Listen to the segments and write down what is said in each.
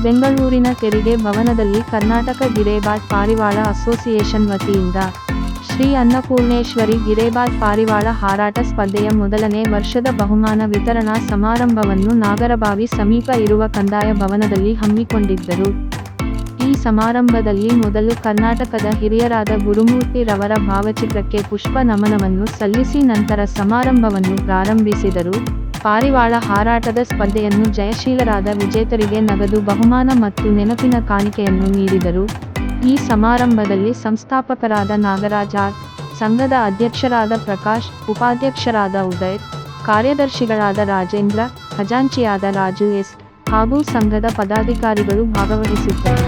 ಬೆಂಗಳೂರಿನ ತೆರಿಗೆ ಭವನದಲ್ಲಿ ಕರ್ನಾಟಕ ಗಿರೇಬಾಜ್ ಪಾರಿವಾಳ ಅಸೋಸಿಯೇಷನ್ ವತಿಯಿಂದ ಶ್ರೀ ಅನ್ನಪೂರ್ಣೇಶ್ವರಿ ಗಿರೇಬಾಜ್ ಪಾರಿವಾಳ ಹಾರಾಟ ಸ್ಪರ್ಧೆಯ ಮೊದಲನೇ ವರ್ಷದ ಬಹುಮಾನ ವಿತರಣಾ ಸಮಾರಂಭವನ್ನು ನಾಗರಬಾವಿ ಸಮೀಪ ಇರುವ ಕಂದಾಯ ಭವನದಲ್ಲಿ ಹಮ್ಮಿಕೊಂಡಿದ್ದರು. ಈ ಸಮಾರಂಭದಲ್ಲಿ ಮೊದಲು ಕರ್ನಾಟಕದ ಹಿರಿಯರಾದ ಗುರುಮೂರ್ತಿ ರವರ ಭಾವಚಿತ್ರಕ್ಕೆ ಪುಷ್ಪ ನಮನವನ್ನು ಸಲ್ಲಿಸಿ ನಂತರ ಸಮಾರಂಭವನ್ನು ಪ್ರಾರಂಭಿಸಿದರು. ಪಾರಿವಾಳ ಹಾರಾಟದ ಸ್ಪರ್ಧೆಯನ್ನು ಜಯಶೀಲರಾದ ವಿಜೇತರಿಗೆ ನಗದು ಬಹುಮಾನ ಮತ್ತು ನೆನಪಿನ ಕಾಣಿಕೆಯನ್ನು ನೀಡಿದರು. ಈ ಸಮಾರಂಭದಲ್ಲಿ ಸಂಸ್ಥಾಪಕರಾದ ನಾಗರಾಜ್ ಆರ್, ಸಂಘದ ಅಧ್ಯಕ್ಷರಾದ ಪ್ರಕಾಶ್, ಉಪಾಧ್ಯಕ್ಷರಾದ ಉದಯ್, ಕಾರ್ಯದರ್ಶಿಗಳಾದ ರಾಜೇಂದ್ರ, ಖಜಾಂಚಿಯಾದ ರಾಜು ಎಸ್ ಹಾಗೂ ಸಂಘದ ಪದಾಧಿಕಾರಿಗಳು ಭಾಗವಹಿಸಿದ್ದರು.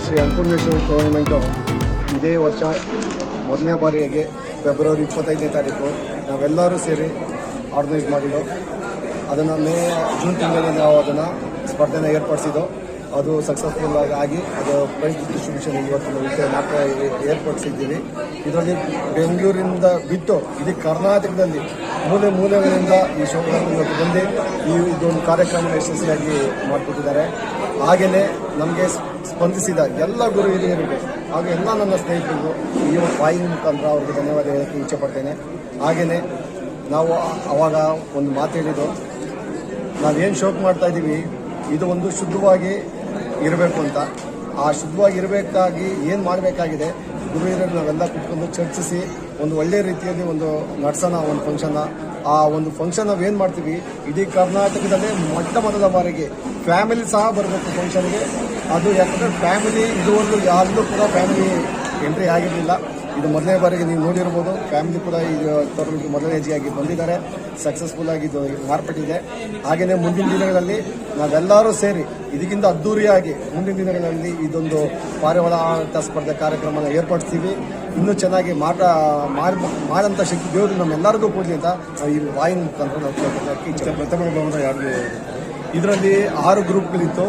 ಶ್ರೀ ಅನ್ನಪೂರ್ಣೇಶ್ವರಿ ಟೂರ್ನಮೆಂಟು ಇದೇ ವರ್ಷ ಮೊದಲನೇ ಬಾರಿಗೆ ಫೆಬ್ರವರಿ 25ನೇ ತಾರೀಕು ನಾವೆಲ್ಲರೂ ಸೇರಿ ಆರ್ಗನೈಸ್ ಮಾಡಿದ್ದು. ಅದನ್ನು ಜೂನ್ ತಿಂಗಳಲ್ಲಿ ನಾವು ಅದನ್ನು ಸ್ಪರ್ಧೆನ ಏರ್ಪಡಿಸಿದ್ದು. ಅದು ಸಕ್ಸಸ್ಫುಲ್ ಆಗಿ ಅದು ಪ್ರೈಸ್ ಡಿಸ್ಟ್ರಿಬ್ಯೂಷನ್ ಇವತ್ತು ಏರ್ಪಡಿಸಿದ್ದೀವಿ. ಇದರಲ್ಲಿ ಬೆಂಗಳೂರಿಂದ ಬಿಟ್ಟು ಇಡೀ ಕರ್ನಾಟಕದಲ್ಲಿ ಮೂಲೆಗಳಿಂದ ಈ ಶೋಗಳನ್ನು ಬಂದು ಇದೊಂದು ಕಾರ್ಯಕ್ರಮ ಯಶಸ್ವಿಯಾಗಿ ಮಾಡಿಕೊಟ್ಟಿದ್ದಾರೆ. ಹಾಗೆಯೇ ನಮಗೆ ಸ್ಪಂದಿಸಿದ ಎಲ್ಲ ಗುರು ಹಿರಿಯರಿಗೂ ಹಾಗೂ ಎಲ್ಲ ನನ್ನ ಸ್ನೇಹಿತರಿಗೂ ಈ ವಾಹಿನಿ ಮುಖಾಂತರ ಅವ್ರಿಗೆ ಧನ್ಯವಾದ ಹೇಳೋಕ್ಕೆ ಇಚ್ಛೆಪಡ್ತೇನೆ. ಹಾಗೆಯೇ ನಾವು ಆವಾಗ ಒಂದು ಮಾತು ಹೇಳಿದ್ದು, ನಾವೇನು ಶೋಕ್ ಮಾಡ್ತಾಯಿದ್ದೀವಿ ಇದು ಒಂದು ಶುದ್ಧವಾಗಿ ಇರಬೇಕು ಅಂತ. ಆ ಶುದ್ಧವಾಗಿ ಇರಬೇಕಾಗಿ ಏನು ಮಾಡಬೇಕಾಗಿದೆ ಗುರು ಹಿರಿಯರು ನಾವೆಲ್ಲ ಕುತ್ಕೊಂಡು ಚರ್ಚಿಸಿ ಒಂದು ಒಳ್ಳೆಯ ರೀತಿಯಲ್ಲಿ ಒಂದು ನಡೆಸೋಣ ಒಂದು ಫಂಕ್ಷನ್ನ. ಆ ಒಂದು ಫಂಕ್ಷನ್ ನಾವು ಏನು ಮಾಡ್ತೀವಿ ಇಡೀ ಕರ್ನಾಟಕದಲ್ಲೇ ಮೊಟ್ಟ ಮೊದಲ ಬಾರಿಗೆ ಫ್ಯಾಮಿಲಿ ಸಹ ಬರಬೇಕು ಫಂಕ್ಷನ್ಗೆ. ಅದು ಯಾಕಂದರೆ ಫ್ಯಾಮಿಲಿ ಇದುವರೆಗೂ ಯಾರಲ್ಲೂ ಕೂಡ ಫ್ಯಾಮಿಲಿ ಎಂಟ್ರಿ ಆಗಿರಲಿಲ್ಲ. ಇದು ಮೊದಲನೇ ಬಾರಿಗೆ ನೀವು ನೋಡಿರ್ಬೋದು. ಫ್ಯಾಮಿಲಿ ಕೂಡ ಈಗ ಟೂರ್ನಮೆಂಟ್ ಮೊದಲನೇ ಹೆಜ್ಜೆಯಾಗಿ ಬಂದಿದ್ದಾರೆ. ಸಕ್ಸಸ್ಫುಲ್ ಆಗಿ ಇದು ಮಾರ್ಪಟ್ಟಿದೆ. ಹಾಗೆಯೇ ಮುಂದಿನ ದಿನಗಳಲ್ಲಿ ನಾವೆಲ್ಲರೂ ಸೇರಿ ಇದಕ್ಕಿಂತ ಅದ್ದೂರಿಯಾಗಿ ಮುಂದಿನ ದಿನಗಳಲ್ಲಿ ಇದೊಂದು ಪಾರಿವಾಳ ಆಟ ಸ್ಪರ್ಧೆ ಕಾರ್ಯಕ್ರಮನ ಏರ್ಪಡಿಸ್ತೀವಿ. ಇನ್ನೂ ಚೆನ್ನಾಗಿ ಮಾಡೋಂಥ ಶಕ್ತಿ ದೇವರು ನಮ್ಮೆಲ್ಲರಿಗೂ ಕೊಡಲಿ ಅಂತ ನಾವು ಈ ವಾಹಿನಿ ಮುಖಾಂತರ ನಾವು ಕೇಳ್ಕೊಳಕ್ಕೆ ಪ್ರಥಮ ಬಹುಮಾನ ಯಾರಿಗೆ ಇದರಲ್ಲಿ 6 ಗ್ರೂಪ್ಗಳಿತ್ತು.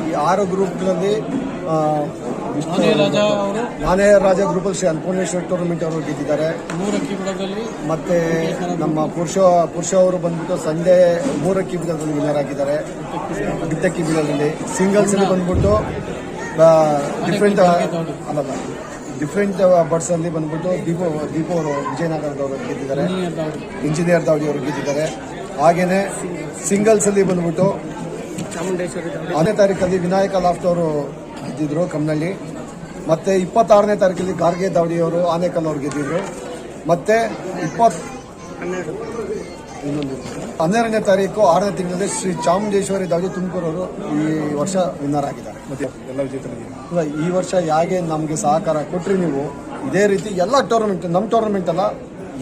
ಈ 6 ಗ್ರೂಪ್ಗಳಲ್ಲಿ ನಾನೇ ರಾಜ ಗ್ರೂಪಲ್ಲಿ ಶ್ರೀ ಅನ್ನಪೂರ್ಣೇಶ್ವರಿ ಟೂರ್ನಮೆಂಟ್ ಅವರು ಗೆದ್ದಿದ್ದಾರೆ. ಮತ್ತೆ ನಮ್ಮ ಪುರುಷ ಅವರು ಬಂದ್ಬಿಟ್ಟು ಸಂಜೆ 3 ಅಕ್ಕಿ ಬಿಡದಲ್ಲಿ ವಿನ್ನರ್ ಆಗಿದ್ದಾರೆ. ಗಿತ್ತಕ್ಕಿ ಬಿಡದಲ್ಲಿ ಸಿಂಗಲ್ಸ್ ಅಲ್ಲಿ ಬಂದ್ಬಿಟ್ಟು ಡಿಫ್ರೆಂಟ್ ಅಲ್ಲಲ್ಲ ಡಿಫ್ರೆಂಟ್ ಬರ್ಡ್ಸ್ ಅಲ್ಲಿ ಬಂದ್ಬಿಟ್ಟು ದೀಪು ಅವರು ವಿಜಯನಗರದವರು ಗೆದ್ದಿದ್ದಾರೆ, ಇಂಜಿನಿಯರ್ ದಾವಡಿ ಅವರು ಗೆದ್ದಿದ್ದಾರೆ. ಹಾಗೇನೆ ಸಿಂಗಲ್ಸ್ ಅಲ್ಲಿ ಬಂದ್ಬಿಟ್ಟು 6ನೇ ತಾರೀಕಲ್ಲಿ ವಿನಾಯಕ ಲಾಫ್ಟ್ ಅವರು ಗೆದ್ದಿದ್ರು ಕಮ್ನಳ್ಳಿ. ಮತ್ತೆ 26ನೇ ತಾರೀಕಲ್ಲಿ ಗಾರ್ಗೆ ದಾವಡಿ ಅವರು ಆನೇಕಲ್ ಅವರು ಗೆದ್ದಿದ್ರು. ಮತ್ತೆ 12ನೇ ತಾರೀಕು 6ನೇ ತಿಂಗಳಲ್ಲಿ ಶ್ರೀ ಚಾಮುಂಡೇಶ್ವರಿ ದಾವಡಿ ತುಮಕೂರವರು ಈ ವರ್ಷ ವಿನ್ನರ್ ಆಗಿದ್ದಾರೆ. ಮತ್ತೆ ಈ ವರ್ಷ ಹೇಗೆ ನಮಗೆ ಸಹಕಾರ ಕೊಟ್ರಿ ನೀವು, ಇದೇ ರೀತಿ ಎಲ್ಲ ಟೂರ್ನಮೆಂಟ್, ನಮ್ಮ ಟೂರ್ನಮೆಂಟ್ ಅಲ್ಲ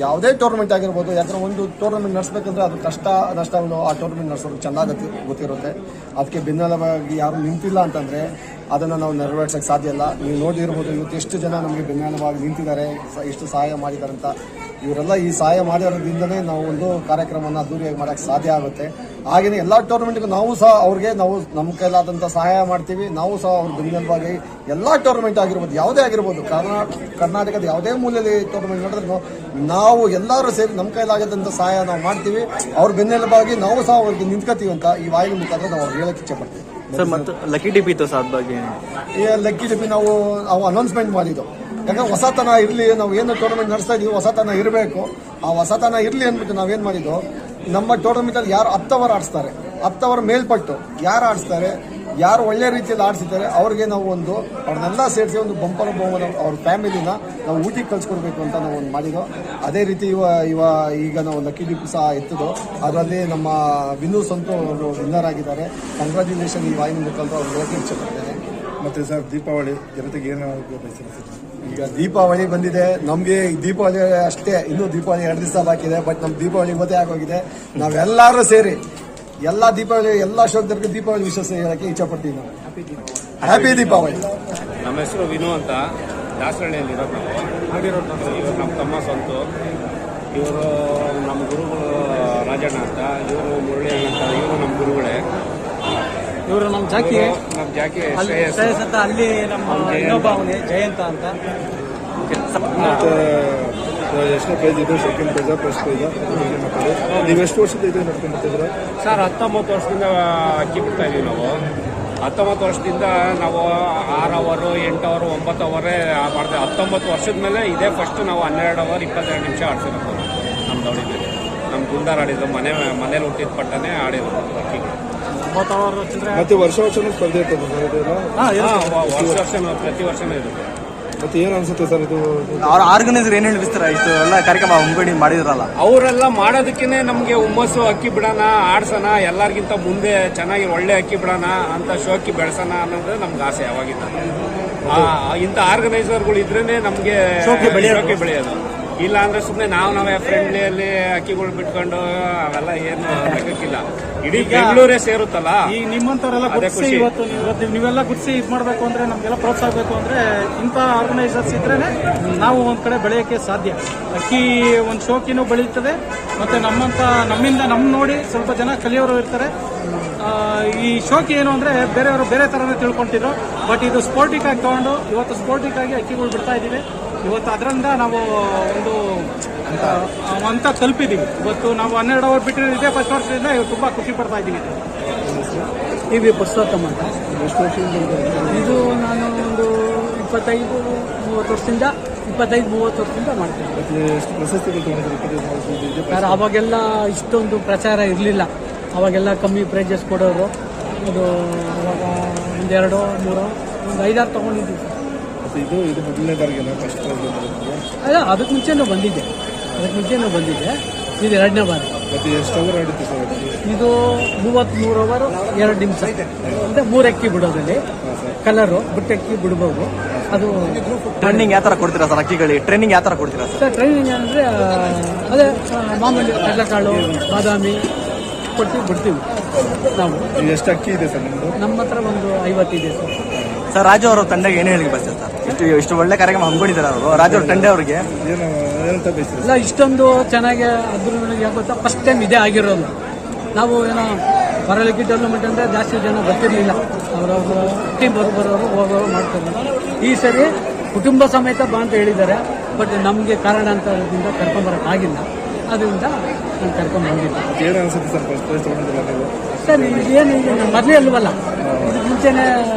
ಯಾವುದೇ ಟೂರ್ನಮೆಂಟ್ ಆಗಿರ್ಬೋದು. ಯಾಕಂದ್ರೆ ಒಂದು ಟೂರ್ನಮೆಂಟ್ ನಡೆಸಬೇಕಂದ್ರೆ ಅದು ಕಷ್ಟ ನಷ್ಟವನ್ನು ಆ ಟೂರ್ನಮೆಂಟ್ ನಡೆಸೋದು ಚೆನ್ನಾಗಿ ಗೊತ್ತಿರುತ್ತೆ. ಅದಕ್ಕೆ ಬೆನ್ನೆಲುಬಾಗಿ ಯಾರು ನಿಂತಿಲ್ಲ ಅಂತಂದರೆ ಅದನ್ನು ನಾವು ನೆರವೇರ್ಸೋಕ್ಕೆ ಸಾಧ್ಯ ಇಲ್ಲ. ನೀವು ನೋಡಿರ್ಬೋದು ಇವತ್ತು ಎಷ್ಟು ಜನ ನಮಗೆ ಬೆನ್ನೆಲುಬಾಗಿ ನಿಂತಿದ್ದಾರೆ, ಎಷ್ಟು ಸಹಾಯ ಮಾಡಿದ್ದಾರೆ ಅಂತ. ಇವರೆಲ್ಲ ಈ ಸಹಾಯ ಮಾಡಿರೋದ್ರಿಂದಲೇ ನಾವು ಒಂದು ಕಾರ್ಯಕ್ರಮವನ್ನು ಅದ್ದೂರಿಯಾಗಿ ಮಾಡೋಕ್ಕೆ ಸಾಧ್ಯ ಆಗುತ್ತೆ. ಹಾಗೆಯೇ ಎಲ್ಲ ಟೂರ್ನಮೆಂಟ್ಗೂ ನಾವು ಸಹ ಅವ್ರಿಗೆ ನಾವು ನಮ್ಮ ಕೈಲಾದಂಥ ಸಹಾಯ ಮಾಡ್ತೀವಿ. ನಾವು ಸಹ ಅವ್ರ ಬೆನ್ನೆಲುಬಾಗಿ ಎಲ್ಲ ಟೂರ್ನಮೆಂಟ್ ಆಗಿರ್ಬೋದು, ಯಾವುದೇ ಆಗಿರ್ಬೋದು, ಕರ್ನಾಟಕದ ಯಾವುದೇ ಮೂಲೆಯಲ್ಲಿ ಟೂರ್ನಮೆಂಟ್ ಮಾಡಿದ್ರು ನಾವು ಎಲ್ಲರೂ ಸೇರಿ ನಮ್ಮ ಕೈಲಾಗದಂಥ ಸಹಾಯ ನಾವು ಮಾಡ್ತೀವಿ. ಅವ್ರ ಬೆನ್ನೆಲುಬಾಗಿ ನಾವು ಸಹ ಅವ್ರಿಗೆ ನಿಂತ್ಕೋತೀವಿ ಅಂತ ಈ ವಾಹಿನಿ ಮುಖಾಂತರ ನಾವು ಅವ್ರಿಗೆ ಹೇಳಕ್ಕೆ ಇಚ್ಛೆ ಪಡ್ತೀವಿ. ಸರ್, ಮತ್ತು ಲಕ್ಕಿ ಡಿಪ್ ಇತ್ತು ಸರ್, ಬಗ್ಗೆ ಈ ಲಕ್ಕಿ ಡಿಪಿ ನಾವು ಅನೌನ್ಸ್ಮೆಂಟ್ ಮಾಡಿದ್ದು. ಯಾಕಂದ್ರೆ ಹೊಸತನ ಇರಲಿ, ನಾವು ಏನು ಟೂರ್ನಮೆಂಟ್ ನಡೆಸ್ತಾ ಇದೀವಿ ಹೊಸತನ ಇರಬೇಕು. ಆ ಹೊಸತನ ಇರಲಿ ಅಂದ್ಬಿಟ್ಟು ನಾವೇನು ಮಾಡಿದ್ದು, ನಮ್ಮ ಟೂರ್ನಮೆಂಟಲ್ಲಿ ಯಾರು 10 ಓವರ್ ಆಡಿಸ್ತಾರೆ, 10 ಓವರ್ ಮೇಲ್ಪಟ್ಟು ಯಾರು ಆಡಿಸ್ತಾರೆ, ಯಾರು ಒಳ್ಳೆ ರೀತಿಯಲ್ಲಿ ಆಡಿಸಿದ್ದಾರೆ ಅವ್ರಿಗೆ ನಾವು ಅವ್ರನ್ನೆಲ್ಲ ಸೇರಿಸಿ ಒಂದು ಬಂಪರ್ ಬಹುಮಾನ ಅವ್ರ ಫ್ಯಾಮಿಲಿನ ನಾವು ಊಟಿಗೆ ಕಳ್ಸಿಕೊಡ್ಬೇಕು ಅಂತ ನಾವು ಒಂದು ಮಾಡಿದ್ದು. ಅದೇ ರೀತಿ ಈಗ ನಾವು ಲಕ್ಕಿ ಡಿಪ್ ಸಹ ಎತ್ತಿದ್ದು. ಅದರಲ್ಲಿ ನಮ್ಮ ವಿನು ಸಂತು ಅವರು ವಿನ್ನರ್ ಆಗಿದ್ದಾರೆ. ಕಂಗ್ರ್ಯಾಚುಲೇಷನ್ ಈ ವಾಹಿನಿ ಮುಖಾಂತರ ಅವ್ರು ಹೇಳಕ್ಕೆ ಇಚ್ಛೆ ಪಡ್ತೇನೆ. ಮತ್ತೆ ಸರ್, ದೀಪಾವಳಿ ಜನತೆಗೆ ಏನು ಈಗ ದೀಪಾವಳಿ ಬಂದಿದೆ. ನಮಗೆ ದೀಪಾವಳಿ ಅಷ್ಟೇ, ಇನ್ನೂ ದೀಪಾವಳಿ 2 ದಿವಸ ಬಾಕಿ ಇದೆ. ಬಟ್ ನಮ್ಮ ದೀಪಾವಳಿ ಇವತ್ತೇ ಆಗೋಗಿದೆ. ನಾವೆಲ್ಲರೂ ಸೇರಿ ಎಲ್ಲ ದೀಪಾವಳಿ ಎಲ್ಲ ಶೋಕದವರಿಗೆ ದೀಪಾವಳಿ ವಿಶೇಷ ಹೇಳಕ್ಕೆ ಇಚ್ಛೆ ಪಡ್ತೀವಿ. ನಾವು ಹ್ಯಾಪಿ ದೀಪಾವಳಿ. ನಮ್ಮ ಹೆಸರು ವಿನು ಅಂತ, ದಾಸರಳ್ಳಿಯಲ್ಲಿ ಇರೋದು ನಾವು. ಇವರು ನಮ್ಮ ತಮ್ಮ ಸ್ವಂತ. ಇವರು ನಮ್ಮ ಗುರುಗಳು ರಾಜಣ್ಣ ಅಂತ, ಇವರು ಮುರಳಿ ಅಂತ, ಇವರು ನಮ್ಮ ಗುರುಗಳೇ. ಇವರು ನಮ್ಮ ಜಾಕಿ ಶ್ರೇಯಸ್ ಅಂತ, ಅಲ್ಲಿ ನಮ್ಮ ಇನ್ನೊಬ್ಬ ಅವನೇ ಜಯಂತ ಅಂತ. ಮತ್ತೆ ಎಷ್ಟನೇ ಪ್ರೈಸ್ ಇದೆ? ಸೆಕೆಂಡ್ ಪ್ರೈಸಾ, ಫಸ್ಟ್ ಪ್ರೈಸಾ? ನೀವು ಎಷ್ಟು ವರ್ಷದ ಇದು ನಡ್ಕೊಂಡ್ಬರ್ತಿದ್ದೀರಾ ಸರ್? 19 ವರ್ಷದಿಂದ ಅಕ್ಕಿ ಬಿಡ್ತಾ ಇದೀವಿ ನಾವು. 19 ವರ್ಷದಿಂದ ನಾವು 6 ಅವರ್, 8 ಅವರ್, 9 ಅವರೇ ಮಾಡ್ತೇವೆ. 19 ವರ್ಷದ ಮೇಲೆ ಇದೇ ಫಸ್ಟ್ ನಾವು 12 ಅವರ್ 22 ನಿಮಿಷ ಆಡ್ಸಿರೋದು ನಮ್ಮ ದೌಡಿ ಮೇಲೆ. ನಮ್ಮ ಗುಂದಾರ್ ಆಡಿದ್ದು ಮನೇಲಿ ಹುಟ್ಟಿದ ಪಟ್ಟನೇ ಆಡಿರೋದು ಅಕ್ಕಿಗಳು. ಮತ್ತೆ ವರ್ಷ ವರ್ಷನೂ ಸ್ಪರ್ಧೆ ಇರ್ತದೆ ಸರ್ ಇದೆಲ್ಲ? ವರ್ಷ ಪ್ರತಿ ವರ್ಷನೂ ಇರುತ್ತೆ. ಮತ್ತೆ ಏನು ಅನ್ಸುತ್ತೆ ಸರ್ ಇದು? ಅವ್ರ ಆರ್ಗನೈಸರ್ ಏನು ಹೇಳಿಸ್ತಾರ ಇಷ್ಟು ಎಲ್ಲ ಕಾರ್ಯಕ್ರಮ ಹಮ್ಮಿಕೊಂಡು ಮಾಡಿದ್ರಲ್ಲ? ಅವರೆಲ್ಲ ಮಾಡೋದಕ್ಕೇನೆ ನಮಗೆ ಹುಮ್ಮಸ್ಸು. ಅಕ್ಕಿ ಬಿಡೋಣ, ಆಡ್ಸೋಣ, ಎಲ್ಲರಿಗಿಂತ ಮುಂದೆ ಚೆನ್ನಾಗಿ ಒಳ್ಳೆ ಅಕ್ಕಿ ಬಿಡೋಣ ಅಂತ, ಶೋಕಿ ಬೆಳೆಸೋಣ ಅನ್ನೋದು ನಮ್ಗೆ ಆಸೆ ಯಾವಾಗಿಂದ. ಇಂಥ ಆರ್ಗನೈಸರ್ಗಳು ಇದ್ರೇನೆ ನಮಗೆ ಶೋಕಿ ಬೆಳೆಯೋದು. ಇಲ್ಲ ಅಂದ್ರೆ ಸುಮ್ಮನೆ ನಾವೇ ಫ್ರೆಂಡ್ಲಿಯಲ್ಲಿ ಅಕ್ಕಿಗಳು ಬಿಟ್ಕೊಂಡು ಅವೆಲ್ಲ ಏನು ಲೆಕ್ಕಕ್ಕಿಲ್ಲ. ಇಡೀ ಬೆಂಗಳೂರೇ ಸೇರುತ್ತಲ್ಲ. ಈ ನಿಮ್ಮಂತವರೆಲ್ಲ ಗುರ್ಸಿ ಇವತ್ತು ನೀವೆಲ್ಲ ಗುರ್ಸಿ ಇದು ಮಾಡಬೇಕು ಅಂದ್ರೆ, ನಮ್ಗೆಲ್ಲ ಪ್ರೋತ್ಸಾಹ ಬೇಕು ಅಂದ್ರೆ ಇಂಥ ಆರ್ಗನೈಸರ್ಸ್ ಇದ್ರೇನೆ ನಾವು ಒಂದ್ ಕಡೆ ಬೆಳೆಯೋಕ್ಕೆ ಸಾಧ್ಯ. ಅಕ್ಕಿ ಒಂದು ಶೋಕಿನೂ ಬೆಳೀತದೆ, ಮತ್ತೆ ನಮ್ಮಿಂದ ನೋಡಿ ಸ್ವಲ್ಪ ಜನ ಕಲಿಯೋರು ಇರ್ತಾರೆ. ಈ ಶೋಕಿ ಏನು ಅಂದ್ರೆ ಬೇರೆಯವರು ಬೇರೆ ತರನೇ ತಿಳ್ಕೊಂತಿದ್ರು. ಬಟ್ ಇದು ಸ್ಪೋರ್ಟಿಕ್ ಆಗಿ ತಗೊಂಡು ಇವತ್ತು ಸ್ಪೋರ್ಟಿಕ್ ಆಗಿ ಅಕ್ಕಿಗಳು ಬಿಡ್ತಾ ಇದ್ದೀವಿ. ಇವತ್ತು ಅದರಿಂದ ನಾವು ಒಂದು ಅಂತ ತಲುಪಿದ್ದೀವಿ. ಇವತ್ತು ನಾವು 12 ಅವರ್ ಬಿಟ್ಟಿರೋ ಇದೇ ಫಸ್ಟ್ ವರ್ಷದಿಂದ ತುಂಬಾ ಖುಷಿ ಪಡ್ತಾ ಇದ್ದೀವಿ. ಇವಿ ಪುರುಷೋತ್ತಮ ಅಂತ. ಇದು ನಾನು ಒಂದು 25-30 ವರ್ಷದಿಂದ 25-30 ವರ್ಷದಿಂದ ಮಾಡ್ತೀನಿ. ಸರ್, ಅವಾಗೆಲ್ಲ ಇಷ್ಟೊಂದು ಪ್ರಚಾರ ಇರಲಿಲ್ಲ. ಅವಾಗೆಲ್ಲ ಕಮ್ಮಿ ಪ್ರೈಜಸ್ ಕೊಡೋರು. ಅದು ಅವಾಗ 1, 2, 3, 5, 6 ತೊಗೊಂಡಿದ್ದೀವಿ. ಇದು ಮೊದಲನೇ ಬಾರಿಗೆ ಫಸ್ಟ್ ಅಲ್ಲ, ಅದಕ್ಕೆ ಮುಂಚೆನೂ ಬಂದಿದೆ. ಇದು 2ನೇ ಬಾರಿ. ಮತ್ತೆ ಎಷ್ಟು ಅವರ್ ಆಡುತ್ತೆ ಸರ್ ಇದು? 33 ಅವರ್ 2 ನಿಮಿಷ ಅಂದ್ರೆ 3 ಅಕ್ಕಿ ಬಿಡೋದ್ರಲ್ಲಿ ಕಲರು ಬಿಟ್ಟು ಅಕ್ಕಿ ಬಿಡ್ಬೋದು. ಅದು ಟ್ರೈನಿಂಗ್ ಯಾವ ತರ ಕೊಡ್ತೀರಾ ಸರ್? ಅಕ್ಕಿಗಳಿಗೆ ಟ್ರೈನಿಂಗ್ ಯಾವ ತರ ಕೊಡ್ತೀರಾ ಸರ್? ಟ್ರೈನಿಂಗ್ ಅಂದ್ರೆ ಅದೇ ಮಾಮೂಲಿ ಕಡಲೆಕಾಳು, ಬಾದಾಮಿ ಕೊಟ್ಟು ಬಿಡ್ತೀವಿ ನಾವು. ಎಷ್ಟು ಅಕ್ಕಿ ಇದೆ ಸರ್ ನಿಮ್ಮದು? ನಮ್ಮ ಹತ್ರ ಒಂದು 50 ಇದೆ ಸರ್. ಸರ್, ರಾಜು ಅವರ ತಂಡಕ್ಕೆ ಏನು ಹೇಳಿ ಬರ್ತದೆ ಸರ್? ಇಷ್ಟು ಒಳ್ಳೆ ಕಾರ್ಯಕ್ರಮ ಹಮ್ಮಿಕೊಂಡಿದ್ದಾರೆ ಅವರು. ರಾಜು ಅವ್ರ ತಂಡ ಅವರಿಗೆ ಏನಂತ ಬಯಸ್ತೀರಾ? ಇಲ್ಲ, ಇಷ್ಟೊಂದು ಚೆನ್ನಾಗಿ ಅದ್ರ ಯಾಕೆ ಗೊತ್ತಾ, ಫಸ್ಟ್ ಟೈಮ್ ಇದೇ ಆಗಿರೋದು. ನಾವು ಏನೋ ಹೊರಲಕ್ಕಿ ಡೆವಲಪ್ಮೆಂಟ್ ಅಂದರೆ ಜಾಸ್ತಿ ಜನ ಬರ್ತಿರ್ಲಿಲ್ಲ. ಅವರವ್ರ ಟೀಮ್ ಬರೋರು ಹೋಗೋರು ಮಾಡ್ತಾರೆ. ಈ ಸರಿ ಕುಟುಂಬ ಸಮೇತ ಬಾ ಅಂತ ಹೇಳಿದ್ದಾರೆ. ಬಟ್ ನಮಗೆ ಕಾರಣಾಂತರದಿಂದ ಕರ್ಕೊಂಬರೋಕ್ಕಾಗಿಲ್ಲ. ಅದರಿಂದ ನಾನು ಕರ್ಕೊಂಡ್ಬಂದಿದ್ದೆ. ಏನು ಅನ್ಸುತ್ತೆ ಸರ್ ಫಸ್ಟ್ ಪ್ರೈಸ್ ತೊಗೊಂಡಿಲ್ಲ ನೀವು? ಸರ್, ಇದೇನು ಮೊದಲೇ ಅಲ್ವಲ್ಲ, ಇದಕ್ಕೆ ಮುಂಚೆನೇ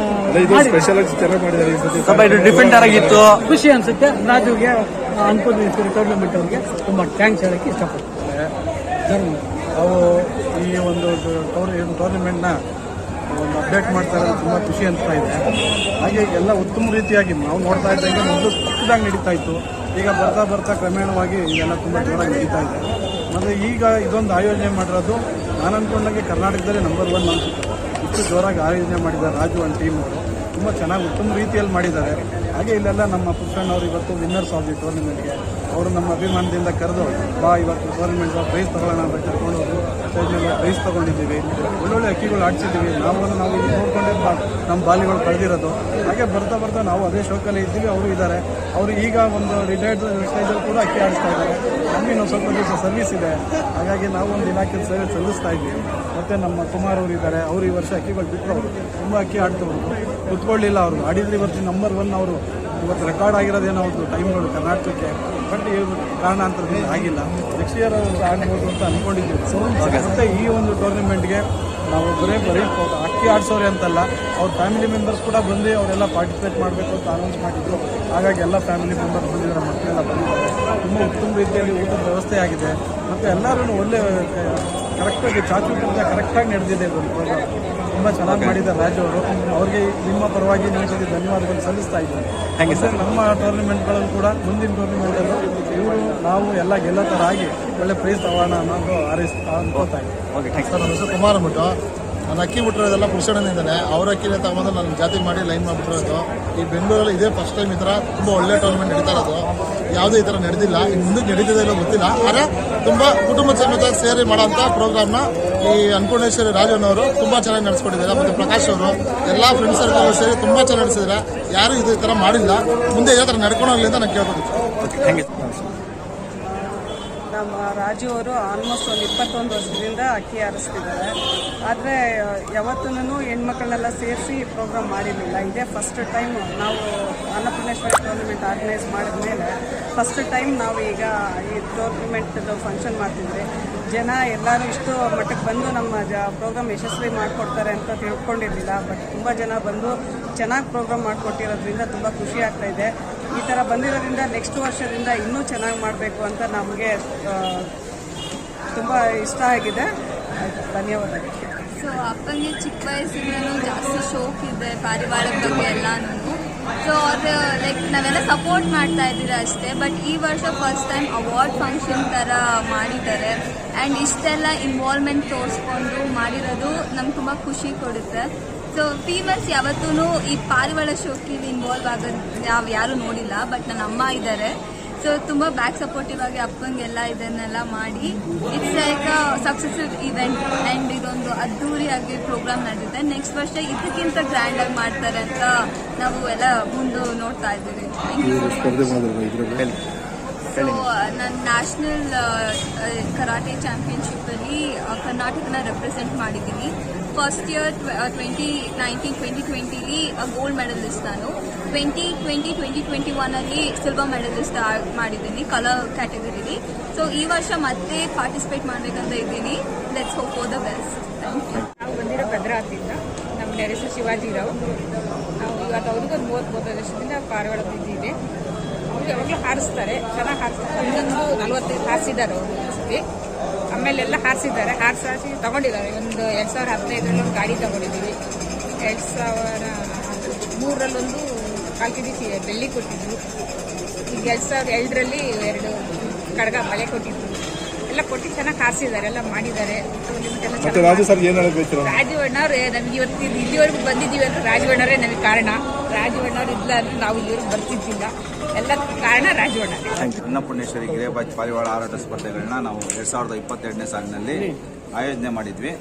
ಅಲ್ಲ, ಇದು ಸ್ಪೆಷಲ್ ಆಗಿ ಚೆನ್ನಾಗಿ ಮಾಡಿದ್ದಾರೆ ಈ ಸತಿ. ಸ್ವಲ್ಪ ಇದು ಡಿಫ್ರೆಂಟ್ ಆಗಿತ್ತು. ಖುಷಿ ಅನ್ಸುತ್ತೆ. ರಾಜುಗೆ ಅನ್ಕೋತೀನಿ ಟೂರ್ನಮೆಂಟ್ ಅವ್ರಿಗೆ ತುಂಬ ಥ್ಯಾಂಕ್ಸ್ ಹೇಳಕ್ಕೆ ಇಷ್ಟಪಡ್ತಾರೆ. ನಾವು ಈ ಒಂದು ಟೂರ್ನಮೆಂಟ್ನ ಒಂದು ಅಪ್ಡೇಟ್ ಮಾಡ್ತಾರೆ, ತುಂಬ ಖುಷಿ ಅನಿಸ್ತಾ ಇದೆ. ಹಾಗೆ ಎಲ್ಲ ಉತ್ತಮ ರೀತಿಯಾಗಿ ನಾವು ನೋಡ್ತಾ ಇದ್ದಂಗೆ ಮೊದಲು ಪಕ್ಕದಾಗಿ ನಡೀತಾ ಇತ್ತು. ಈಗ ಬರ್ತಾ ಬರ್ತಾ ಕ್ರಮೇಣವಾಗಿ ಇದೆಲ್ಲ ತುಂಬ ಜೋರಾಗಿ ನಡೀತಾ ಇದೆ. ಮತ್ತು ಈಗ ಇದೊಂದು ಆಯೋಜನೆ ಮಾಡಿರೋದು ನಾನು ಅಂದ್ಕೊಂಡಂಗೆ ಕರ್ನಾಟಕದಲ್ಲಿ ನಂಬರ್ 1 ಅನಿಸುತ್ತೆ. ಇಷ್ಟು ಜೋರಾಗಿ ಆಯೋಜನೆ ಮಾಡಿದ್ದಾರೆ ರಾಜು ಅಂಡ್ ಟೀಮ್ ಅವರು. ತುಂಬ ಚೆನ್ನಾಗಿ ಉತ್ತಮ ರೀತಿಯಲ್ಲಿ ಮಾಡಿದ್ದಾರೆ. ಹಾಗೆ ಇಲ್ಲೆಲ್ಲ ನಮ್ಮ ಪುಟ್ಟಣ್ಣವರು ಇವತ್ತು ವಿನ್ನರ್ಸ್ ಆಫ್ ದಿ ಟೂರ್ನಮೆಂಟ್ಗೆ ಅವರು ನಮ್ಮ ಅಭಿಮಾನದಿಂದ ಕರೆದು ಬಾ ಇವತ್ತು ಟೂರ್ನಮೆಂಟ್ ಪ್ರೈಸ್ ತಗೊಳ್ಳೋಣ ಅಂತ ಕರ್ಕೊಂಡು ಹೋದ್ರು. ಸ್ಟೇಜ್ ಮೇಲೆ ಪ್ರೈಸ್ ತೊಗೊಂಡಿದ್ದೀವಿ, ಒಳ್ಳೊಳ್ಳೆ ಅಕ್ಕಿಗಳು ಆಡಿಸಿದ್ದೀವಿ. ನಾವು ಇಲ್ಲಿ ನೋಡ್ಕೊಂಡೆ ನಮ್ಮ ಬಾಲಿಗಳು ಕಳೆದಿರೋದು. ಹಾಗೆ ಬರ್ತಾ ಬರ್ತಾ ನಾವು ಅದೇ ಶೋಕಲ್ಲಿ ಇದ್ದೀವಿ, ಅವರು ಇದ್ದಾರೆ. ಅವರು ಈಗ ಒಂದು ರಿಟೈರ್ಡ್ ಸ್ಟೇಜಲ್ಲಿ ಕೂಡ ಅಕ್ಕಿ ಆಡಿಸ್ತಾ ಇದ್ದಾರೆ. ನಮಗೆ ಸ್ವಲ್ಪ ದಿವಸ ಸರ್ವಿಸ್ ಇದೆ, ಹಾಗಾಗಿ ನಾವು ಒಂದು ಇಲಾಖೆ ಸೇವೆ ಸಲ್ಲಿಸ್ತಾ ಇದ್ದೀವಿ. ಮತ್ತು ನಮ್ಮ ಕುಮಾರ್ ಅವರು ಇದ್ದಾರೆ, ಅವರು ಈ ವರ್ಷ ಅಕ್ಕಿಗಳು ಬಿಟ್ಟರು, ತುಂಬ ಅಕ್ಕಿ ಆಡ್ತವ್ರು, ಕುತ್ಕೊಳ್ಳಿಲ್ಲ. ಅವರು ಆಡಿದ್ರೆ ಇವತ್ತು ನಂಬರ್ 1 ಅವರು ಇವತ್ತು ರೆಕಾರ್ಡ್ ಆಗಿರೋದೇನೋ ಅವ್ರದ್ದು ಟೈಮ್ಗಳು ಕರ್ನಾಟಕಕ್ಕೆ. ಬಟ್ ಈ ಕಾರಣಾಂತರದಿಂದ ಆಗಿಲ್ಲ. ನೆಕ್ಸ್ಟ್ ಇಯರ್ ಅವರು ಆಗ್ಬೋದು ಅಂತ ಅಂದ್ಕೊಂಡಿದ್ದೀವಿ. ಮತ್ತು ಈ ಒಂದು ಟೂರ್ನಮೆಂಟ್ಗೆ ನಾವು ಬರೀ ಅಕ್ಕಿ ಆಡಿಸೋರೆ ಅಂತಲ್ಲ, ಅವ್ರ ಫ್ಯಾಮಿಲಿ ಮೆಂಬರ್ಸ್ ಕೂಡ ಬಂದು ಅವರೆಲ್ಲ ಪಾರ್ಟಿಸಿಪೇಟ್ ಮಾಡಬೇಕು ಅಂತ ಅನೌನ್ಸ್ ಮಾಡಿದ್ರು. ಹಾಗಾಗಿ ಎಲ್ಲ ಫ್ಯಾಮಿಲಿ ಮೆಂಬರ್ಸ್ ಬಂದಿದ್ದಾರೆ, ಮಕ್ಕಳೆಲ್ಲ ಬಂದಿದ್ದಾರೆ. ತುಂಬ ಉತ್ತಮ ರೀತಿಯಲ್ಲಿ ಊಟದ ವ್ಯವಸ್ಥೆ ಆಗಿದೆ. ಮತ್ತು ಎಲ್ಲರೂ ಒಳ್ಳೆ ಕರೆಕ್ಟಾಗಿ ಚಾಚುಟ್ಟ ಕರೆಕ್ಟಾಗಿ ನಡೆದಿದೆ ಒಂದು ಪ್ರೋಗ್ರಾಮ್. ತುಂಬ ಚೆನ್ನಾಗಿ ಮಾಡಿದ್ದಾರೆ ರಾಜು ಅವರು. ಅವ್ರಿಗೆ ನಿಮ್ಮ ಪರವಾಗಿ ನಿಮಗೆ ಧನ್ಯವಾದಗಳು ಸಲ್ಲಿಸ್ತಾ ಇದ್ದಾರೆ. ನಮ್ಮ ಟೂರ್ನಮೆಂಟ್ಗಳಲ್ಲೂ ಕೂಡ ಮುಂದಿನ ಟೂರ್ನಮೆಂಟಲ್ಲೂ ಇವರು ನಾವು ಎಲ್ಲ ಗೆಲ್ಲೋ ಥರ ಆಗಿ ಒಳ್ಳೆ ಪ್ರೈಸ್ ತಗೋಣ ಅನ್ನೋದು ಅನ್ಕೋತಾ ಇದ್ದೀವಿ. ಸರ್, ನನ್ನ ಹೆಸರು ಕುಮಾರ್ ಅಂದ್ಬಿಟ್ಟು. ನಾನು ಅಕ್ಕಿ ಬಿಟ್ಟಿರೋದೆಲ್ಲ ಪುರುಷನಿಂದಾನೆ. ಅವ್ರ ಅಕ್ಕಿನೇ ತಗೊಂಡು ನಾನು ಜಾತಿ ಮಾಡಿ ಲೈನ್ ಮಾಡಿಬಿಟ್ಟಿರೋದು. ಈ ಬೆಂಗಳೂರಲ್ಲಿ ಇದೇ ಫಸ್ಟ್ ಟೈಮ್ ಈ ಥರ ತುಂಬ ಒಳ್ಳೆ ಟೂರ್ನಮೆಂಟ್ ನಡೀತಾ ಇರೋದು. ಯಾವುದೇ ಈ ಥರ ನಡೆದಿಲ್ಲ, ಇನ್ನು ಮುಂದಕ್ಕೆ ನಡೀತಿದೆ ಇಲ್ಲ ಗೊತ್ತಿಲ್ಲ. ಆದರೆ ತುಂಬ ಕುಟುಂಬ ಸಮೇತ ಸೇರಿ ಮಾಡೋಂಥ ಪ್ರೋಗ್ರಾಮ್ನ ಈ ಅನ್ನಪೂರ್ಣೇಶ್ವರಿ ರಾಜಣ್ಣವರು ತುಂಬ ಚೆನ್ನಾಗಿ ನಡೆಸ್ಕೊಟ್ಟಿದ್ದಾರೆ. ಮತ್ತು ಪ್ರಕಾಶ್ ಅವರು ಎಲ್ಲ ಫ್ರೆಂಡ್ಸ್ ಸರ್ಕಲ್ ಸೇರಿ ತುಂಬ ಚೆನ್ನಾಗಿ ನಡೆಸಿದ್ದಾರೆ. ಯಾರು ಈ ಥರ ಮಾಡಿಲ್ಲ, ಮುಂದೆ ಇದೇ ಥರ ನಡ್ಕೊಂಡು ಹೋಗಲಿ ಅಂತ ನಾನು ಕೇಳ್ಕೊತೀನಿ. ನಮ್ಮ ರಾಜು ಅವರು ಆಲ್ಮೋಸ್ಟ್ ಒಂದು 21 ವರ್ಷದಿಂದ ಅಕ್ಕಿ ಆರಿಸ್ತಿದ್ದಾರೆ. ಆದರೆ ಯಾವತ್ತೂ ಹೆಣ್ಮಕ್ಳನ್ನೆಲ್ಲ ಸೇರಿಸಿ ಪ್ರೋಗ್ರಾಮ್ ಮಾಡಿರಲಿಲ್ಲ. ಇದೇ ಫಸ್ಟ್ ಟೈಮ್ ನಾವು ಅನ್ನಪೂರ್ಣೇಶ್ವರಿ ಟೂರ್ನಮೆಂಟ್ ಆರ್ಗನೈಸ್ ಮಾಡಿದ ಮೇಲೆ ಫಸ್ಟ್ ಟೈಮ್ ನಾವು ಈಗ ಈ ಟೂರ್ನಮೆಂಟ್ದು ಫಂಕ್ಷನ್ ಮಾಡ್ತಿದ್ವಿ. ಜನ ಎಲ್ಲರೂ ಇಷ್ಟು ಮಟ್ಟಕ್ಕೆ ಬಂದು ನಮ್ಮ ಪ್ರೋಗ್ರಾಮ್ ಯಶಸ್ವಿ ಮಾಡಿಕೊಡ್ತಾರೆ ಅಂತ ತಿಳ್ಕೊಂಡಿರಲಿಲ್ಲ. ಬಟ್ ತುಂಬ ಜನ ಬಂದು ಚೆನ್ನಾಗಿ ಪ್ರೋಗ್ರಾಮ್ ಮಾಡಿಕೊಟ್ಟಿರೋದ್ರಿಂದ ತುಂಬ ಖುಷಿ ಆಗ್ತಾಯಿದೆ. ಈ ಥರ ಬಂದಿರೋದ್ರಿಂದ ನೆಕ್ಸ್ಟ್ ವರ್ಷದಿಂದ ಇನ್ನೂ ಚೆನ್ನಾಗಿ ಮಾಡಬೇಕು ಅಂತ ನಮಗೆ ತುಂಬ ಇಷ್ಟ ಆಗಿದೆ. ಧನ್ಯವಾದಗಳು. ಸೊ ಅಪ್ಪನಿಗೆ ಚಿಕ್ಕ ವಯಸ್ಸಿನೂ ಜಾಸ್ತಿ ಶೋಕ್ ಇದೆ ಪಾರಿವಾಳದ ಬಗ್ಗೆ ಎಲ್ಲಾನು. ಸೊ ಅದು ಲೈಕ್ ನಾವೆಲ್ಲ ಸಪೋರ್ಟ್ ಮಾಡ್ತಾ ಇದ್ದೀರಾ ಅಷ್ಟೇ. ಬಟ್ ಈ ವರ್ಷ ಫಸ್ಟ್ ಟೈಮ್ ಅವಾರ್ಡ್ ಫಂಕ್ಷನ್ ಥರ ಮಾಡಿದ್ದಾರೆ. ಆ್ಯಂಡ್ ಇಷ್ಟೆಲ್ಲ ಇನ್ವಾಲ್ವ್ಮೆಂಟ್ ತೋರಿಸ್ಕೊಂಡು ಮಾಡಿರೋದು ನಮ್ಗೆ ತುಂಬ ಖುಷಿ ಕೊಡುತ್ತೆ. ಸೊ ಫೀಮೇಲ್ಸ್ ಯಾವತ್ತೂ ಈ ಪಾರಿವಾಳ ಶೋಕಿಲಿ ಇನ್ವಾಲ್ವ್ ಆಗೋದು ನಾವು ಯಾರೂ ನೋಡಿಲ್ಲ. ಬಟ್ ನನ್ನ ಅಮ್ಮ ಇದ್ದಾರೆ. ಸೊ ತುಂಬ ಬ್ಯಾಕ್ ಸಪೋರ್ಟಿವ್ ಆಗಿ ಅಪ್ಪಂಗೆಲ್ಲ ಇದನ್ನೆಲ್ಲ ಮಾಡಿ it's like a successful event. And ಇದೊಂದು ಅದ್ದೂರಿಯಾಗಿ ಪ್ರೋಗ್ರಾಮ್ ನಡೆದಿದೆ. ನೆಕ್ಸ್ಟ್ ವರ್ಷ ಇದಕ್ಕಿಂತ ಗ್ರ್ಯಾಂಡಾಗಿ ಮಾಡ್ತಾರೆ ಅಂತ ನಾವು ಎಲ್ಲ ಮುಂದೆ ನೋಡ್ತಾ ಇದ್ದೀವಿ. ಸೊ ನಾನು ನ್ಯಾಷನಲ್ ಕರಾಟೆ ಚಾಂಪಿಯನ್ಶಿಪ್ಪಲ್ಲಿ ಕರ್ನಾಟಕನ ರೆಪ್ರೆಸೆಂಟ್ ಮಾಡಿದ್ದೀನಿ. ಫಸ್ಟ್ ಇಯರ್ 2019-2020ಲಿ ಗೋಲ್ಡ್ ಮೆಡಲಿಸ್ಟ್ ನಾನು. 2020-2021 ಸಿಲ್ವರ್ ಮೆಡಲಿಸ್ಟ್ ಮಾಡಿದ್ದೀನಿ ಕಲರ್ ಕ್ಯಾಟಗರಿಲಿ. ಸೊ ಈ ವರ್ಷ ಮತ್ತೆ ಪಾರ್ಟಿಸಿಪೇಟ್ ಮಾಡಬೇಕಂತ ಇದ್ದೀನಿ. Let's hope for the best. Thank you. ನಾವು ಬಂದಿರೋ ಭದ್ರಾವತಿಯಿಂದ ನಮ್ಮ ಹೆಸರು ಶಿವಾಜಿರಾವ್. ನಾವು ಇವತ್ತು ಅವ್ರಿಗೊಂದು 30-35 ವರ್ಷದಿಂದ ಪಾರಿವಾಳ ಬಿದ್ದಿದೆ. ಅವ್ರು ಯಾವಾಗಲೂ ಹಾರಿಸ್ತಾರೆ, ಚೆನ್ನಾಗಿ ಹಾರಿಸ್ತಾರೆ. 45 ಹಾರಿಸಿದ್ದಾರೆ ಅವರು ಅನಿಸುತ್ತೆ. ಆಮೇಲೆ ಎಲ್ಲ ಹಾರಿಸಿದ್ದಾರೆ, ಹಾರಿಸಿ ತೊಗೊಂಡಿದ್ದಾರೆ. ಒಂದು 2015ರಲ್ಲಿ ಒಂದು ಗಾಡಿ ತೊಗೊಂಡಿದ್ದೀವಿ. 2003ರಲ್ಲೊಂದು 4 ಕೆಜಿ ಬೆಳ್ಳಿ ಕೊಟ್ಟಿದ್ರು. ಈಗ 2002ರಲ್ಲಿ 2 ಕಡಗ ಬಳೆ ಕೊಟ್ಟಿದ್ರು. ಎಲ್ಲ ಕೊಟ್ಟು ಚೆನ್ನಾಗಿ ಹಾರಿಸಿದ್ದಾರೆ, ಎಲ್ಲ ಮಾಡಿದ್ದಾರೆ. ರಾಜು ಸರ್ ಏನು ಹೇಳಬೇಕು? ರಾಜು ಅಣ್ಣವ್ರೆ ನಮ್ಗೆ ಇವತ್ತು ಇಲ್ಲಿವರೆಗೂ ಬಂದಿದ್ದೀವಿ ಅಂದ್ರೆ ರಾಜು ಅಣ್ಣರೇ ನಮಗೆ ಕಾರಣ. ರಾಜು ಅಣ್ಣವ್ರು ಇಲ್ಲ ಅಂದ್ರೆ ನಾವು ಇಲ್ಲಿವರೆಗೂ ಬರ್ತಿದ್ದಿಲ್ಲ. ಎಲ್ಲ ಕಾರಣ ರಾಜು ಅಣ್ಣ. ಅನ್ನಪೂರ್ಣೇಶ್ವರಿ ಗಿರೇಬಾಜ್ ಪಾರಿವಾಳ ಹಾರಾಟ ಸ್ಪರ್ಧೆಗಳನ್ನ ನಾವು 2022ನೇ ಸಾಲಿನಲ್ಲಿ ಆಯೋಜನೆ ಮಾಡಿದ್ವಿ.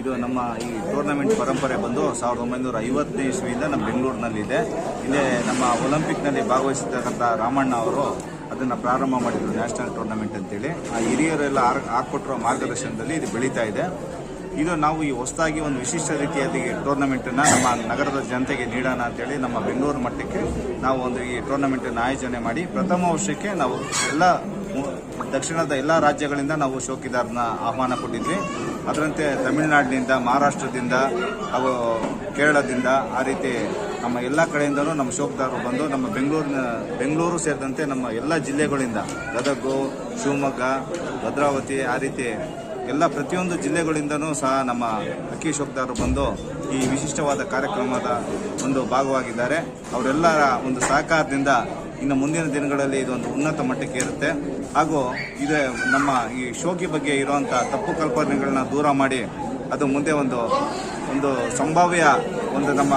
ಇದು ನಮ್ಮ ಈ ಟೂರ್ನಮೆಂಟ್ ಪರಂಪರೆ ಬಂದು 1950ನೇ ಇಸ್ವಿಯಿಂದ ನಮ್ಮ ಬೆಂಗಳೂರಿನಲ್ಲಿದೆ. ಇಲ್ಲೇ ನಮ್ಮ ಒಲಿಂಪಿಕ್ನಲ್ಲಿ ಭಾಗವಹಿಸಿರ್ತಕ್ಕಂಥ ರಾಮಣ್ಣ ಅವರು ಅದನ್ನು ಪ್ರಾರಂಭ ಮಾಡಿದ್ರು, ನ್ಯಾಷನಲ್ ಟೂರ್ನಮೆಂಟ್ ಅಂತೇಳಿ. ಆ ಹಿರಿಯರೆಲ್ಲ ಹಾಕ್ಕೊಟ್ಟಿರೋ ಮಾರ್ಗದರ್ಶನದಲ್ಲಿ ಇದು ಬೆಳೀತಾ ಇದೆ. ಇದು ನಾವು ಈ ಹೊಸದಾಗಿ ಒಂದು ವಿಶಿಷ್ಟ ರೀತಿಯಾಗಿ ಟೂರ್ನಮೆಂಟನ್ನು ನಮ್ಮ ನಗರದ ಜನತೆಗೆ ನೀಡೋಣ ಅಂತೇಳಿ ನಮ್ಮ ಬೆಂಗಳೂರು ಮಟ್ಟಕ್ಕೆ ನಾವು ಒಂದು ಈ ಟೂರ್ನಮೆಂಟನ್ನು ಆಯೋಜನೆ ಮಾಡಿ ಪ್ರಥಮ ವರ್ಷಕ್ಕೆ ನಾವು ಎಲ್ಲ ದಕ್ಷಿಣದ ಎಲ್ಲ ರಾಜ್ಯಗಳಿಂದ ನಾವು ಶೋಕಿದಾರನ ಆಹ್ವಾನ ಕೊಟ್ಟಿದ್ವಿ. ಅದರಂತೆ ತಮಿಳುನಾಡಿನಿಂದ, ಮಹಾರಾಷ್ಟ್ರದಿಂದ, ಹಾಗೂ ಕೇರಳದಿಂದ ಆ ರೀತಿ ನಮ್ಮ ಎಲ್ಲ ಕಡೆಯಿಂದನೂ ನಮ್ಮ ಶೋಕ್ದಾರರು ಬಂದು ನಮ್ಮ ಬೆಂಗಳೂರು ಸೇರಿದಂತೆ ನಮ್ಮ ಎಲ್ಲ ಜಿಲ್ಲೆಗಳಿಂದ ಗದಗ, ಶಿವಮೊಗ್ಗ, ಭದ್ರಾವತಿ, ಆ ರೀತಿ ಎಲ್ಲ ಪ್ರತಿಯೊಂದು ಜಿಲ್ಲೆಗಳಿಂದನೂ ಸಹ ನಮ್ಮ ಅಕ್ಕಿ ಶೋಕ್ದಾರರು ಬಂದು ಈ ವಿಶಿಷ್ಟವಾದ ಕಾರ್ಯಕ್ರಮದ ಒಂದು ಭಾಗವಾಗಿದ್ದಾರೆ. ಅವರೆಲ್ಲರ ಒಂದು ಸಹಕಾರದಿಂದ ಇನ್ನು ಮುಂದಿನ ದಿನಗಳಲ್ಲಿ ಇದೊಂದು ಉನ್ನತ ಮಟ್ಟಕ್ಕೆ ಇರುತ್ತೆ. ಹಾಗೂ ಇದು ನಮ್ಮ ಈ ಶೋಕಿ ಬಗ್ಗೆ ಇರುವಂಥ ತಪ್ಪು ಕಲ್ಪನೆಗಳನ್ನ ದೂರ ಮಾಡಿ ಅದು ಮುಂದೆ ಒಂದು ಸಂಭಾವ್ಯ ಒಂದು ನಮ್ಮ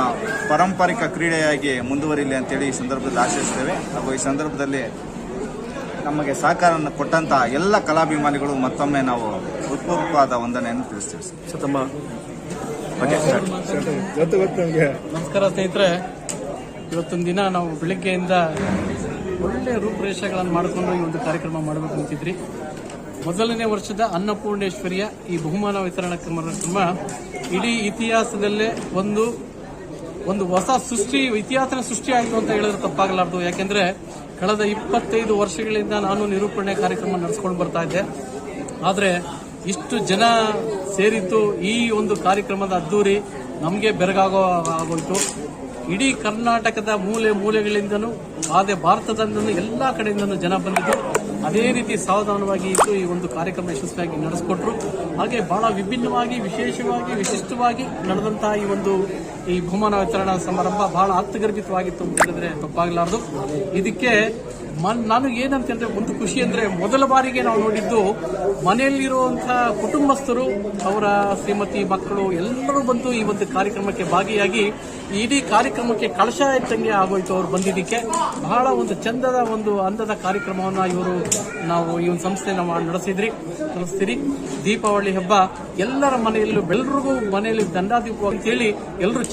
ಪಾರಂಪರಿಕ ಕ್ರೀಡೆಯಾಗಿ ಮುಂದುವರಿಲಿ ಅಂತೇಳಿ ಈ ಸಂದರ್ಭದಲ್ಲಿ ಆಶಿಸ್ತೇವೆ. ಹಾಗೂ ಈ ಸಂದರ್ಭದಲ್ಲಿ ನಮಗೆ ಸಹಕಾರವನ್ನು ಕೊಟ್ಟಂತ ಎಲ್ಲ ಕಲಾಭಿಮಾನಿಗಳು ಮತ್ತೊಮ್ಮೆ ನಾವು ಹೃತ್ಪೂರ್ವಕವಾದ ವಂದನೆಯನ್ನು ತಿಳಿಸ್ತೇವೆ. ನಮಸ್ಕಾರ ಸ್ನೇಹಿತರೆ, ಇವತ್ತೊಂದು ದಿನ ನಾವು ಬೆಳಿಗ್ಗೆಯಿಂದ ಒಳ್ಳೆಯ ರೂಪುರೇಷೆಗಳನ್ನು ಮಾಡಿಕೊಂಡು ಈ ಒಂದು ಕಾರ್ಯಕ್ರಮ ಮಾಡಬೇಕು ಅಂತಿದ್ರಿ. ಮೊದಲನೇ ವರ್ಷದ ಅನ್ನಪೂರ್ಣೇಶ್ವರಿಯ ಈ ಬಹುಮಾನ ವಿತರಣಾ ಕಾರ್ಯಕ್ರಮ ಇಡೀ ಇತಿಹಾಸದಲ್ಲೇ ಒಂದು ಹೊಸ ಇತಿಹಾಸದ ಸೃಷ್ಟಿಯಾಯಿತು ಅಂತ ಹೇಳಿದ್ರೆ ತಪ್ಪಾಗಲಾರದು. ಯಾಕೆಂದ್ರೆ ಕಳೆದ 25 ವರ್ಷಗಳಿಂದ ನಾನು ನಿರೂಪಣೆ ಕಾರ್ಯಕ್ರಮ ನಡೆಸ್ಕೊಂಡು ಬರ್ತಾ ಇದ್ದೆ. ಆದರೆ ಇಷ್ಟು ಜನ ಸೇರಿದ್ದು ಈ ಒಂದು ಕಾರ್ಯಕ್ರಮದ ಅದ್ದೂರಿ ನಮಗೆ ಬೆರಗಾಗೋಯ್ತು. ಇಡೀ ಕರ್ನಾಟಕದ ಮೂಲೆಗಳಿಂದನೂ ಅದೇ ಭಾರತದಿಂದನೂ ಎಲ್ಲ ಕಡೆಯಿಂದನೂ ಜನ ಬಂದಿದ್ದು. ಅದೇ ರೀತಿ ಸಾವಧಾನವಾಗಿ ಇದ್ದು ಈ ಒಂದು ಕಾರ್ಯಕ್ರಮ ಯಶಸ್ವಿಯಾಗಿ ನಡೆಸಿಕೊಟ್ರು. ಹಾಗೆ ಬಹಳ ವಿಭಿನ್ನವಾಗಿ, ವಿಶೇಷವಾಗಿ, ವಿಶಿಷ್ಟವಾಗಿ ನಡೆದಂತಹ ಈ ಬಹುಮಾನ ವಿತರಣಾ ಸಮಾರಂಭ ಬಹಳ ಅರ್ಥಗರ್ಭಿತವಾಗಿತ್ತು ಅಂತ ಹೇಳಿದ್ರೆ ತಪ್ಪಾಗಲಾರದು. ಇದಕ್ಕೆ ನಾನು ಏನಂತಂದ್ರೆ ಒಂದು ಖುಷಿ ಅಂದ್ರೆ ಮೊದಲ ಬಾರಿಗೆ ನಾವು ನೋಡಿದ್ದು ಮನೆಯಲ್ಲಿರುವಂತಹ ಕುಟುಂಬಸ್ಥರು, ಅವರ ಶ್ರೀಮತಿ, ಮಕ್ಕಳು ಎಲ್ಲರೂ ಬಂದು ಈ ಒಂದು ಕಾರ್ಯಕ್ರಮಕ್ಕೆ ಭಾಗಿಯಾಗಿ ಇಡೀ ಕಾರ್ಯಕ್ರಮಕ್ಕೆ ಕಳಶ ಎತ್ತಂಗೆ ಆಗೋಯ್ತು. ಅವರು ಬಂದಿದ್ದಕ್ಕೆ ಬಹಳ ಒಂದು ಚಂದದ ಒಂದು ಅಂದದ ಕಾರ್ಯಕ್ರಮವನ್ನ ನಾವು ಈ ಒಂದು ಸಂಸ್ಥೆ ನಡೆಸ್ತೀರಿ. ದೀಪಾವಳಿ ಹಬ್ಬ ಎಲ್ಲರ ಮನೆಯಲ್ಲೂ, ಬೆಲ್ಲರಿಗೂ ಮನೆಯಲ್ಲಿ ದಂಡಾದೀಪ ಅಂತ ಹೇಳಿ ಎಲ್ಲರೂ